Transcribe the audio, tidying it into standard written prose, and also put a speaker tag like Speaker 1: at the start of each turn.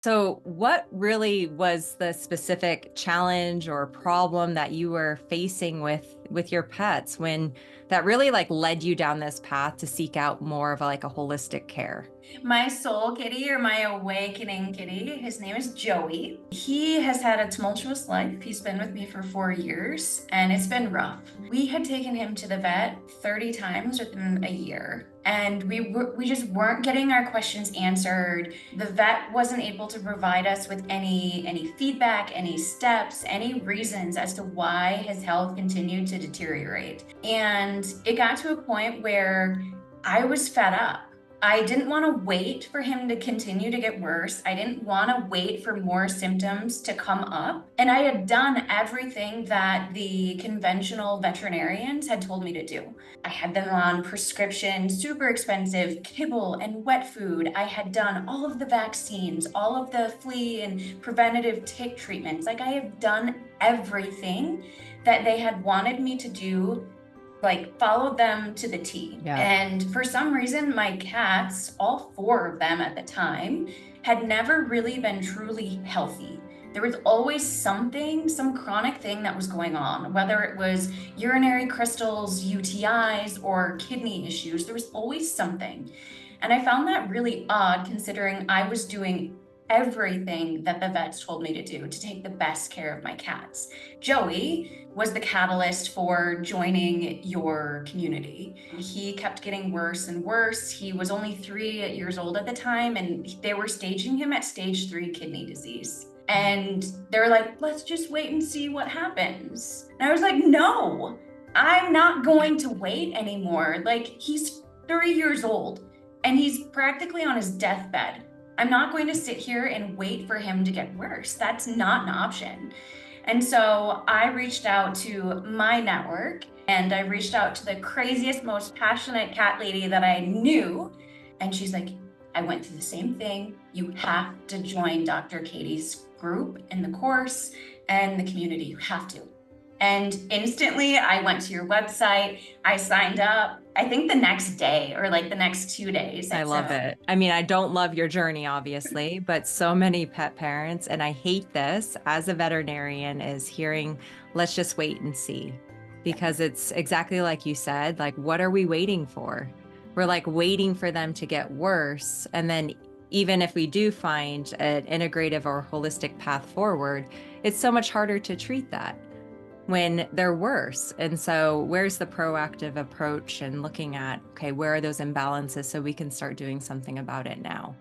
Speaker 1: So, what really was the specific challenge or problem that you were facing with your pets when that really like led you down this path to seek out more of like a holistic care?
Speaker 2: My soul kitty or my awakening kitty, his name is Joey. He has had a tumultuous life. He's been with me for 4 years and it's been rough. We had taken him to the vet 30 times within a year and we just weren't getting our questions answered. The vet wasn't able to provide us with any feedback, any steps, any reasons as to why his health continued to deteriorate. And it got to a point where I was fed up. I didn't want to wait for him to continue to get worse. I didn't want to wait for more symptoms to come up. And I had done everything that the conventional veterinarians had told me to do. I had them on prescription, super expensive kibble and wet food. I had done all of the vaccines, all of the flea and preventative tick treatments. Like I have done everything that they had wanted me to do, like followed them to the T.
Speaker 1: Yeah.
Speaker 2: And for some reason, my cats, all four of them at the time, had never really been truly healthy. There was always something, some chronic thing that was going on, whether it was urinary crystals, UTIs, or kidney issues. There was always something. And I found that really odd considering I was doing everything that the vets told me to do to take the best care of my cats. Joey was the catalyst for joining your community. He kept getting worse and worse. He was only 3 years old at the time, and they were staging him at stage 3 kidney disease. And they were like, let's just wait and see what happens. And I was like, no, I'm not going to wait anymore. Like, he's 3 years old and he's practically on his deathbed. I'm not going to sit here and wait for him to get worse. That's not an option. And so I reached out to my network and I reached out to the craziest, most passionate cat lady that I knew. And she's like, I went through the same thing. You have to join Dr. Katie's group in the course and the community. You have to. And instantly I went to your website, I signed up, I think the next day or like the next 2 days.
Speaker 1: I love it. I mean, I don't love your journey, obviously, but so many pet parents, and I hate this as a veterinarian, is hearing, let's just wait and see. Because it's exactly like you said, like, what are we waiting for? We're like waiting for them to get worse. And then even if we do find an integrative or holistic path forward, it's so much harder to treat that when they're worse. And so where's the proactive approach and looking at, okay, where are those imbalances so we can start doing something about it now?